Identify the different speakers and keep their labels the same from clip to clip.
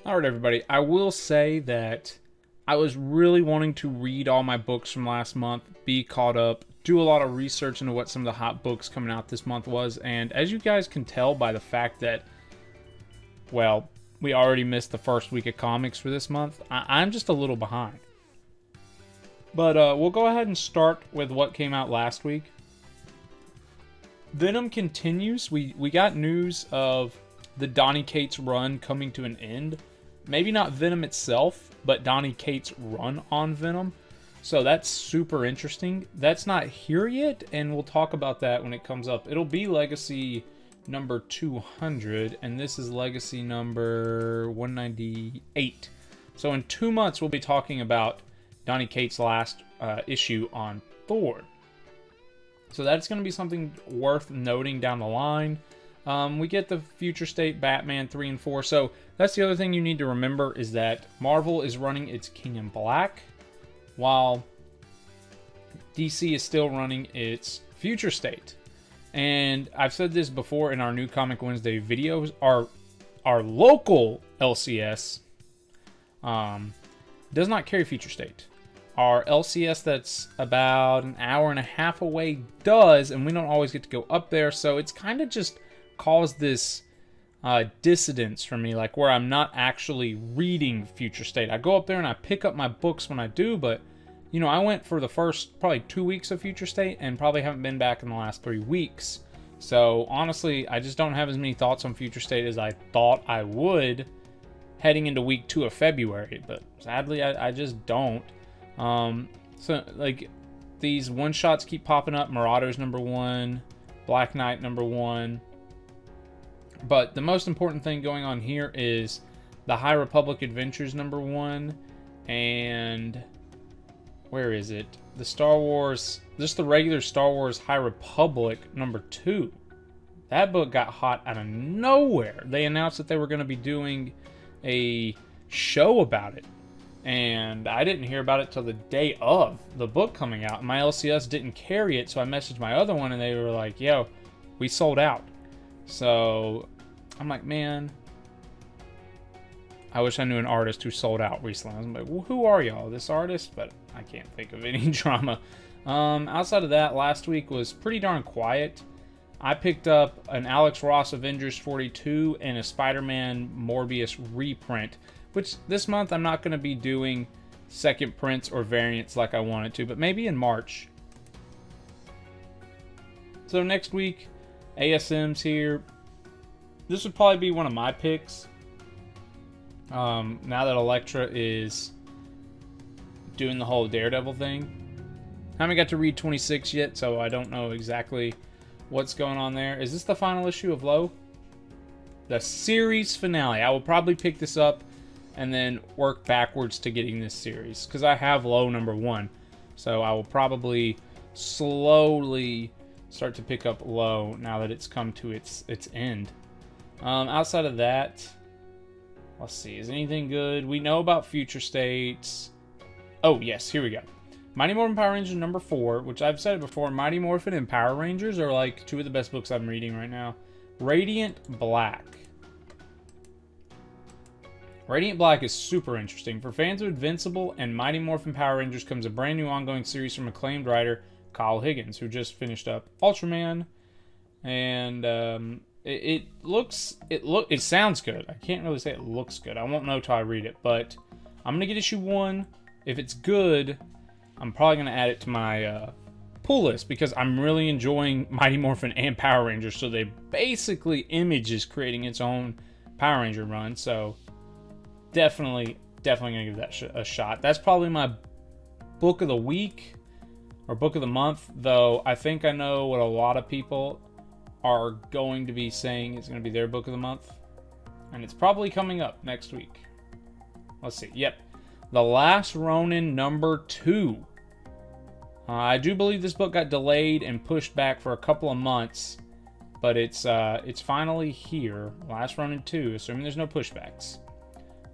Speaker 1: All right, everybody. I will say that I was really wanting to read all my books from last month, be caught up, do a lot of research into what some of the hot books coming out this month was. And as you guys can tell by the fact that, well, we already missed the first week of comics for this month, I'm just a little behind. But we'll go ahead and start with what came out last week. Venom continues. We got news of the Donny Cates run coming to an end. Maybe not Venom itself, but Donny Cates' run on Venom. So that's super interesting. That's not here yet, and we'll talk about that when it comes up. It'll be Legacy number 200, and this is Legacy number 198. So in 2 months, we'll be talking about Donny Cates' last issue on Thor. So that's going to be something worth noting down the line. We get the Future State Batman 3 and 4. So that's the other thing you need to remember is that Marvel is running its King in Black, while DC is still running its Future State. And I've said this before in our New Comic Wednesday videos. Our local LCS does not carry Future State. Our LCS that's about an hour and a half away does, and we don't always get to go up there. So it's kind of just caused this dissidence for me, like where I'm not actually reading Future State. I go up there and I pick up my books when I do, but you know, I went for the first probably 2 weeks of Future State and probably haven't been back in the last 3 weeks. So honestly, I just don't have as many thoughts on Future State as I thought I would heading into week 2 of February, but sadly I just don't. So like these one shots keep popping up. Marauders number 1, Black Knight number 1. But the most important thing going on here is the High Republic Adventures number 1, and where is it? The Star Wars, just the regular Star Wars High Republic number 2. That book got hot out of nowhere. They announced that they were going to be doing a show about it, and I didn't hear about it till the day of the book coming out. My LCS didn't carry it, so I messaged my other one, and they were like, yo, we sold out. So I'm like, man, I wish I knew an artist who sold out recently. I was like, well, who are y'all? This artist? But I can't think of any drama. Outside of that, last week was pretty darn quiet. I picked up an Alex Ross Avengers 42 and a Spider-Man Morbius reprint, which this month I'm not going to be doing second prints or variants like I wanted to, but maybe in March. So next week, ASM's here. This would probably be one of my picks. Now that Elektra is doing the whole Daredevil thing. I haven't got to read 26 yet, so I don't know exactly what's going on there. Is this the final issue of Low? The series finale. I will probably pick this up and then work backwards to getting this series, because I have Low number 1. So I will probably slowly start to pick up Low now that it's come to its end. Outside of that, let's see, is anything good? We know about Future States. Oh, yes, here we go. Mighty Morphin Power Rangers number 4, which I've said it before. Mighty Morphin and Power Rangers are like 2 of the best books I'm reading right now. Radiant Black. Radiant Black is super interesting. For fans of Invincible and Mighty Morphin Power Rangers comes a brand new ongoing series from acclaimed writer Kyle Higgins, who just finished up Ultraman. And it sounds good. I can't really say it looks good. I won't know till I read it, but I'm gonna get issue 1. If it's good, I'm probably gonna add it to my pull list, because I'm really enjoying Mighty Morphin and Power Rangers. So they basically, Image is creating its own Power Ranger run. So definitely gonna give that a shot. That's probably my book of the week or book of the month, though I think I know what a lot of people are going to be saying is going to be their book of the month, and it's probably coming up next week. Let's see. Yep, The Last Ronin number 2. I do believe this book got delayed and pushed back for a couple of months, but it's finally here. Last Ronin 2, assuming there's no pushbacks.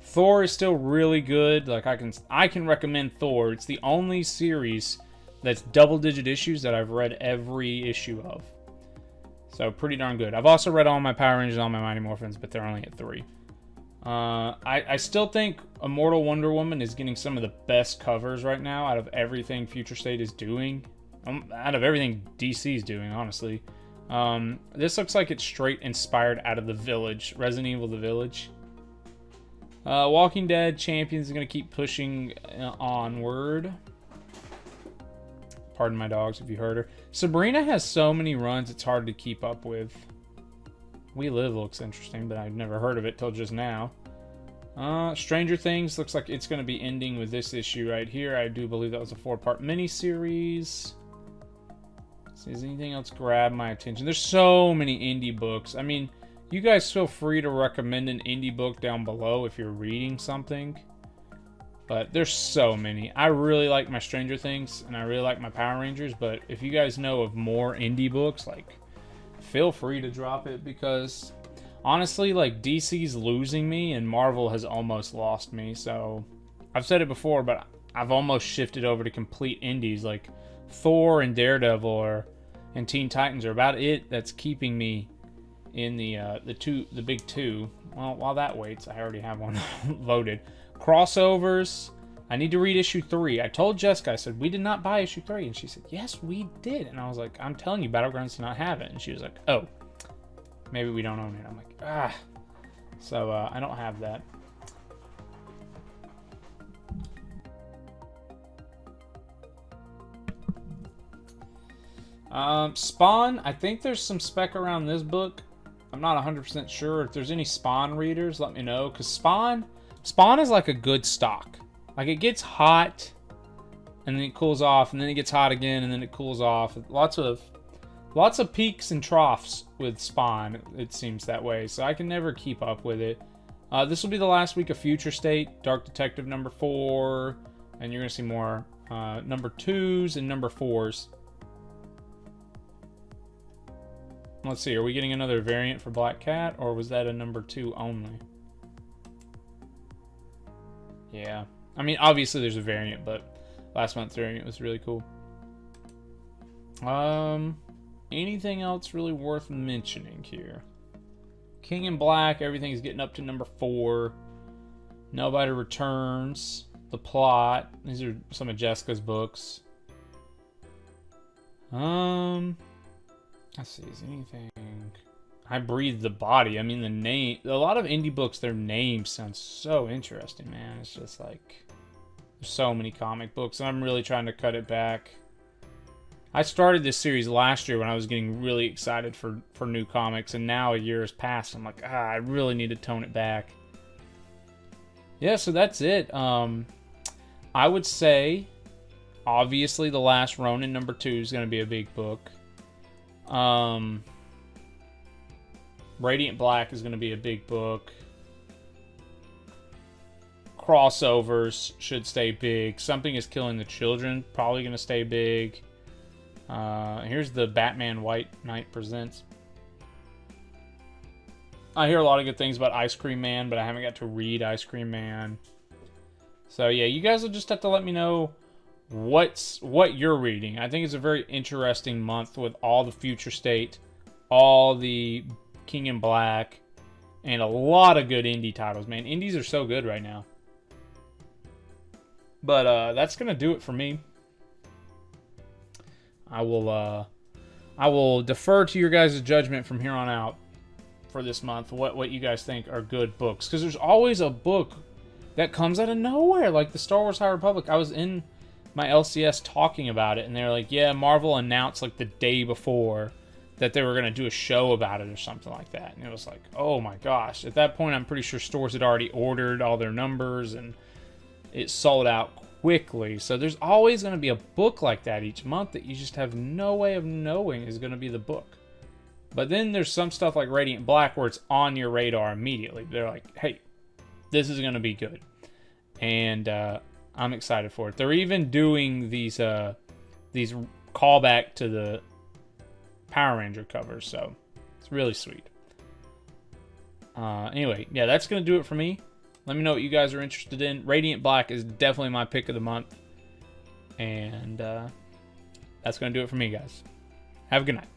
Speaker 1: Thor is still really good. Like I can recommend Thor. It's the only series that's double-digit issues that I've read every issue of. So pretty darn good. I've also read all my Power Rangers, all my Mighty Morphins, but they're only at 3. I still think Immortal Wonder Woman is getting some of the best covers right now out of everything Future State is doing. Out of everything DC is doing, honestly. This looks like it's straight inspired out of The Village. Resident Evil The Village. Walking Dead Champions is going to keep pushing onward. Pardon my dogs if you heard her. Sabrina has so many runs it's hard to keep up with. We Live looks interesting, but I've never heard of it till just now. Stranger Things looks like it's going to be ending with this issue right here. I do believe that was a 4-part miniseries. Does anything else grab my attention? There's so many indie books. I mean, you guys feel free to recommend an indie book down below if you're reading something. But there's so many. I really like my Stranger Things, and I really like my Power Rangers. But if you guys know of more indie books, like, feel free to drop it, because honestly, like, DC's losing me and Marvel has almost lost me. So I've said it before, but I've almost shifted over to complete indies. Like Thor and Daredevil and Teen Titans are about it that's keeping me in the big two. Well, while that waits, I already have one loaded. Crossovers. I need to read issue 3. I told Jessica, I said, we did not buy issue 3. And she said, yes, we did. And I was like, I'm telling you, Battlegrounds does not have it. And she was like, oh, maybe we don't own it. I'm like, ah. So, I don't have that. Spawn, I think there's some spec around this book. I'm not 100% sure. If there's any Spawn readers, let me know. Because Spawn is like a good stock. Like, it gets hot, and then it cools off, and then it gets hot again, and then it cools off. Lots of peaks and troughs with Spawn, it seems that way. So I can never keep up with it. This will be the last week of Future State, Dark Detective number 4, and you're going to see more number 2s and number 4s. Let's see, are we getting another variant for Black Cat, or was that a number 2 only? Yeah. I mean, obviously there's a variant, but last month's variant was really cool. Anything else really worth mentioning here? King in Black, everything's getting up to number 4. Nobody Returns. The Plot. These are some of Jessica's books. Let's see, is anything... I Breathe the Body. I mean, the name... A lot of indie books, their names sound so interesting, man. It's just like... There's so many comic books, and I'm really trying to cut it back. I started this series last year when I was getting really excited for new comics, and now a year has passed. I'm like, I really need to tone it back. Yeah, so that's it. I would say, obviously, The Last Ronin number 2 is going to be a big book. Radiant Black is going to be a big book. Crossovers should stay big. Something is Killing the Children, probably going to stay big. Here's the Batman White Knight Presents. I hear a lot of good things about Ice Cream Man, but I haven't got to read Ice Cream Man. So yeah, you guys will just have to let me know what you're reading. I think it's a very interesting month with all the Future State, all the King in Black, and a lot of good indie titles, man. Indies are so good right now. But that's gonna do it for me. I will defer to your guys' judgment from here on out for this month. What you guys think are good books, because there's always a book that comes out of nowhere, like the Star Wars High Republic. I was in my LCS talking about it, and they're like, yeah, Marvel announced like the day before that they were going to do a show about it or something like that. And it was like, oh my gosh. At that point, I'm pretty sure stores had already ordered all their numbers, and it sold out quickly. So there's always going to be a book like that each month that you just have no way of knowing is going to be the book. But then there's some stuff like Radiant Black where it's on your radar immediately. They're like, hey, this is going to be good. And I'm excited for it. They're even doing these callback to the Power Ranger covers, so it's really sweet. Anyway, yeah, that's going to do it for me. Let me know what you guys are interested in. Radiant Black is definitely my pick of the month. And that's going to do it for me, guys. Have a good night.